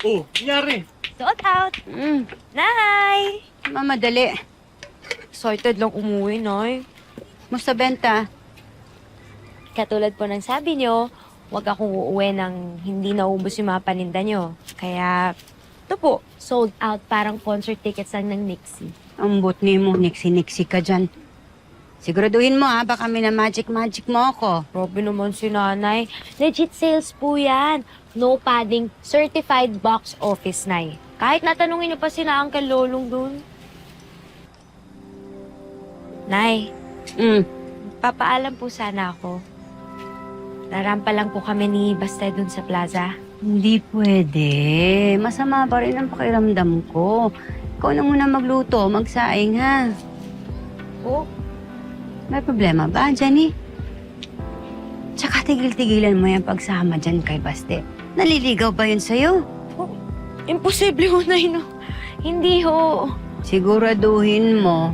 Oh, nangyari. Sold out. Nay! Mamadali. Excited lang umuwi, Nay. Musta benta? Katulad po ng sabi nyo, huwag akong uuwi nang hindi naubos yung mga paninda nyo. Kaya, ito po, sold out parang concert tickets lang ng Nixie. Ang butni mo, niksi-niksi ka dyan. Siguraduhin mo ha, baka magic mo ako. Grabe naman si Nanay. Legit sales po yan. No padding, certified box office, Nay. Kahit natanungin niyo pa sila Uncle Lolong dun. Nay, papaalam po sana ako. Narampa lang po kami ni Basta dun sa plaza. Hindi pwede. Masama pa rin ang pakiramdam ko. Ikaw na muna magluto, magsaing ha. Oh, May problema ba, Jenny? Tsaka tigil-tigilan mo yung pagsama dyan kay Baste. Naliligaw ba yun sa'yo? imposible ho, Nay, no? Hindi ho. Siguraduhin mo,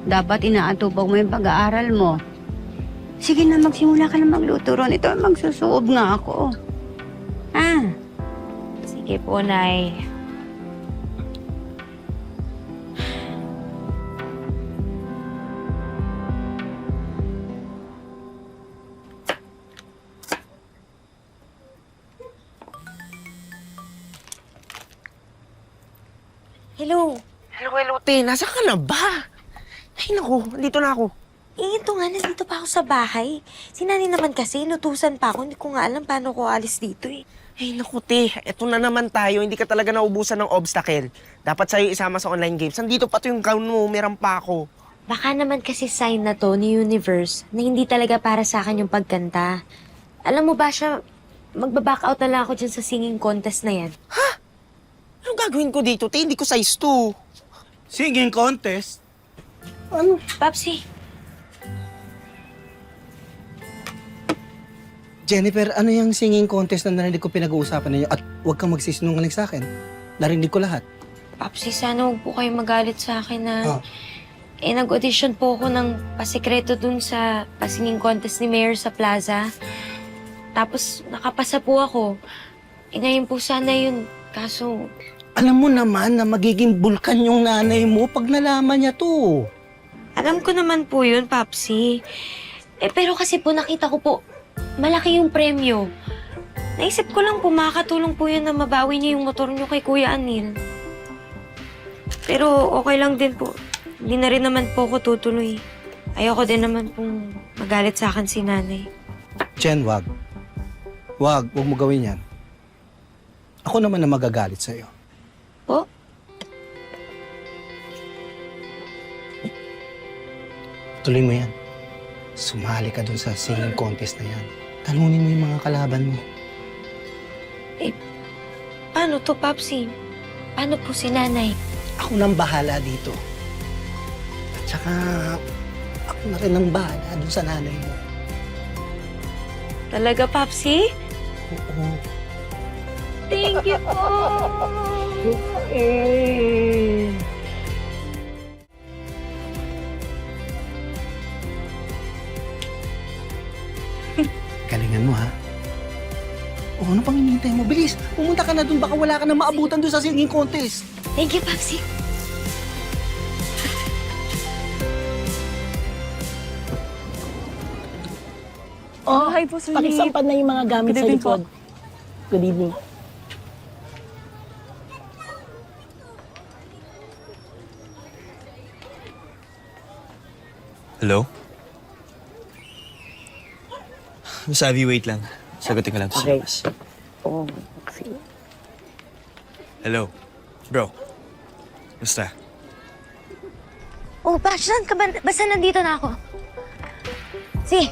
dapat inaatupag mo yung pag-aaral mo. Sige na, magsimula ka na magluto ron. Ito, magsusuob nga ako. Ah, Sige po, Nay. Hello. Hello, te. Nasa ka na ba? Ay, naku. Dito na ako. Ito nga, nandito pa ako sa bahay. Si Nani naman kasi, inutusan pa ako. Hindi ko nga alam paano ko alis dito eh. Ay, naku, te. Eto na naman tayo. Hindi ka talaga naubusan ng obstacle. Dapat sa'yo isama sa online games. Nandito pa to yung gown mo. Meron pa ako. Baka naman kasi sign na to ni Universe na hindi talaga para sa akin yung pagkanta. Alam mo ba siya, magbaback out na lang ako dyan sa singing contest na yan. Anong gagawin ko dito, te? Hindi ko size 2. Singing contest. Ano? Papsi, Jennifer, ano yung singing contest na narinig ko pinag-uusapan ninyo? At huwag kang magsisinungaling sa akin. Narinig ko lahat. Papsi, sana huwag po kayo magalit sa akin na... Ah. Nag-audition po ako ng pasikreto dun sa pasinging contest ni Mayor sa plaza. Tapos nakapasa po ako. Ngayon po sana yun. Kaso, Alam mo naman na magiging bulkan yung nanay mo pag nalaman niya to. alam ko naman po yun, Papsi. Pero kasi po nakita ko po, malaki yung premyo. Naisip ko lang po, makakatulong po yun na mabawi niyo yung motor niyo kay Kuya Anil. Pero okay lang din po. Hindi na rin naman po ako tutuloy. Ayoko din naman pong magalit sa akin si nanay. Jen, wag. Wag mo gawin yan. Ako naman na magagalit sa'yo. Po? Tuloy mo yan. Sumali ka dun sa singing contest na yan. Talunin mo yung mga kalaban mo. Paano to, Papsi? Paano po si nanay? Ako nang bahala dito. At saka, ako na rin ang bahala dun sa nanay mo. Talaga, Papsi? Oo. Thank you po! Galingan mo, ha? O, ano pang hinihintay mo? Bilis! Pumunta ka na dun, baka wala ka na maabutan dun sa singing contest. Thank you, Papsi. Oh, hi po, sir. Pakisampan na yung mga gamit sa likod. Good evening. Hello? Sabi, wait lang. Sagutin ko lang to Okay. sa labas. Oh, okay. Hello? Bro? Basta? Oh, Bash, saan ka ba? Basta nandito na ako. Si.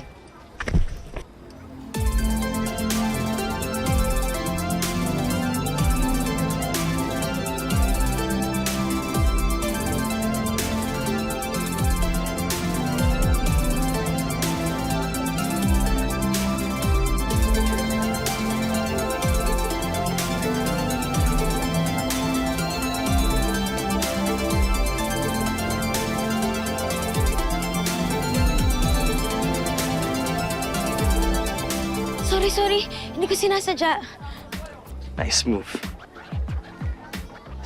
Sorry. Hindi ko sinasadya. Nice move.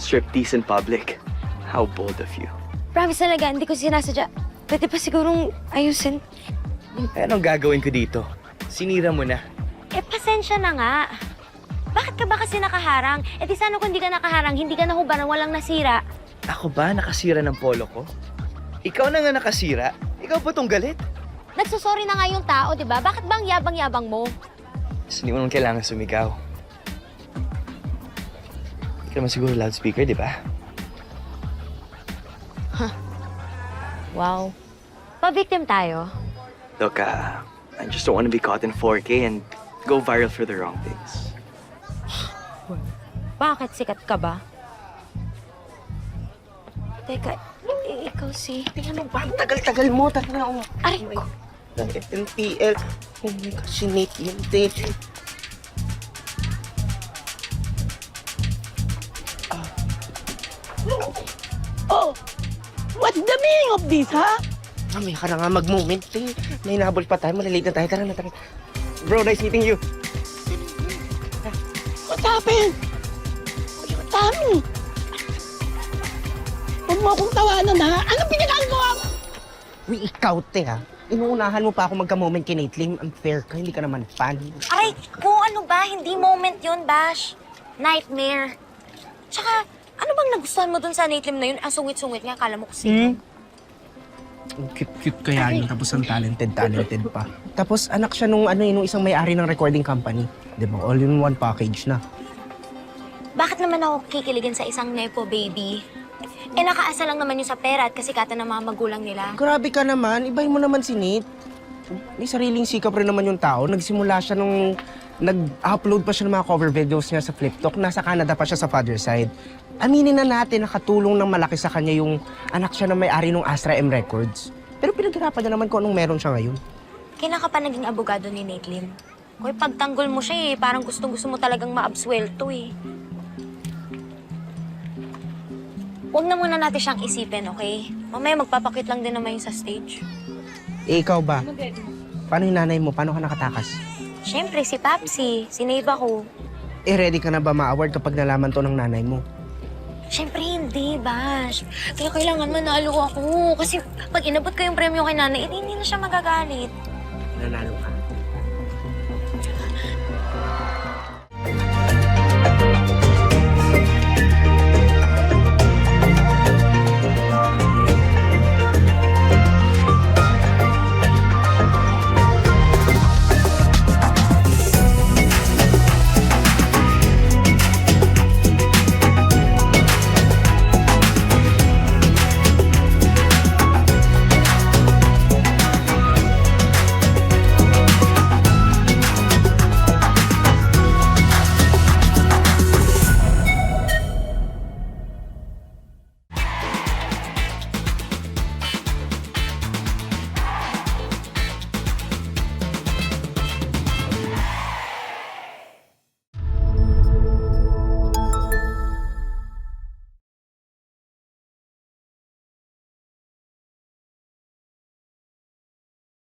Striptease in public. How bold of you. Promise talaga, hindi ko sinasadya. Pwede pa sigurong ayusin. Anong gagawin ko dito? Sinira mo na. Pasensya na nga. Bakit ka ba kasi nakaharang? Di sana kung hindi ka nakaharang, hindi ka nahubaran, walang nasira. Ako ba nakasira ng polo ko? Ikaw na nga nakasira. Ikaw ba tong galit? Nagsusorry na nga yung tao, di ba? Bakit bang yabang-yabang mo? Mas hindi mo naman kailangan sumigaw. Hindi ka naman siguro loudspeaker, di ba? Wow. Pa-victim tayo. Look, I just don't want to be caught in 4K and go viral for the wrong things. Bakit sikat ka ba? Teka, ikaw si... Ano ba? Ang tagal-tagal mo. Tara na, oh. Aray ko. Ng FNPL. Oh my gosh, si Nate yun, te. Oh! What's the meaning of this, ha? Mamaya ka na nga mag-moment, te. May nahabol pa tayo. Malilate na tayo. Tara na, tara. Bro, nice meeting you. What happened? Tommy! Huwag mo akong tawanan, ha? Anong pinagagawa mo? Uy, ikaw, te, ha? Inuunahan mo pa ako magka-moment kay Nate Lim. Unfair ka. Hindi ka naman fan. Aray ko, ano ba? Hindi moment yun, Bash. Nightmare. Tsaka, ano bang nagustuhan mo dun sa Native na yun? Ang sungit-sungit nga, akala mo kasi. Ang cute-cute kaya yun. Tapos ang talented pa. Tapos anak siya nung isang may-ari ng recording company. Di ba? All-in-one package na. Bakit naman ako kikiligin sa isang nepo baby? Nakaasa lang naman yun sa pera at kasikatan ng mga magulang nila. Grabe ka naman. Ibahin mo naman si Nate. May sariling sikap rin naman yung tao. Nagsimula siya nung nag-upload pa siya ng mga cover videos niya sa FlipTalk. Nasa Canada pa siya sa father side. Aminin na natin, nakatulong ng malaki sa kanya yung anak siya na may-ari ng Astra M Records. Pero pinaghirapan niya naman kung anong meron siya ngayon. Kailan ka pa naging abogado ni Nate Lim? Kung pagtanggol mo siya parang gustong-gusto mo talagang maabswelto Huwag na muna natin siyang isipin, okay? Mamaya magpapakit lang din naman yung sa stage. Ikaw ba? Paano yung nanay mo? Paano ka nakatakas? Siyempre, si Papsi. Sinave ako. Ready ka na ba ma-award kapag nalaman to ng nanay mo? Siyempre hindi, Bash. Kaya kailangan manalo ako. Kasi pag inabot ko yung premyo kay nanay, hindi na siya magagalit. Nanalo ka.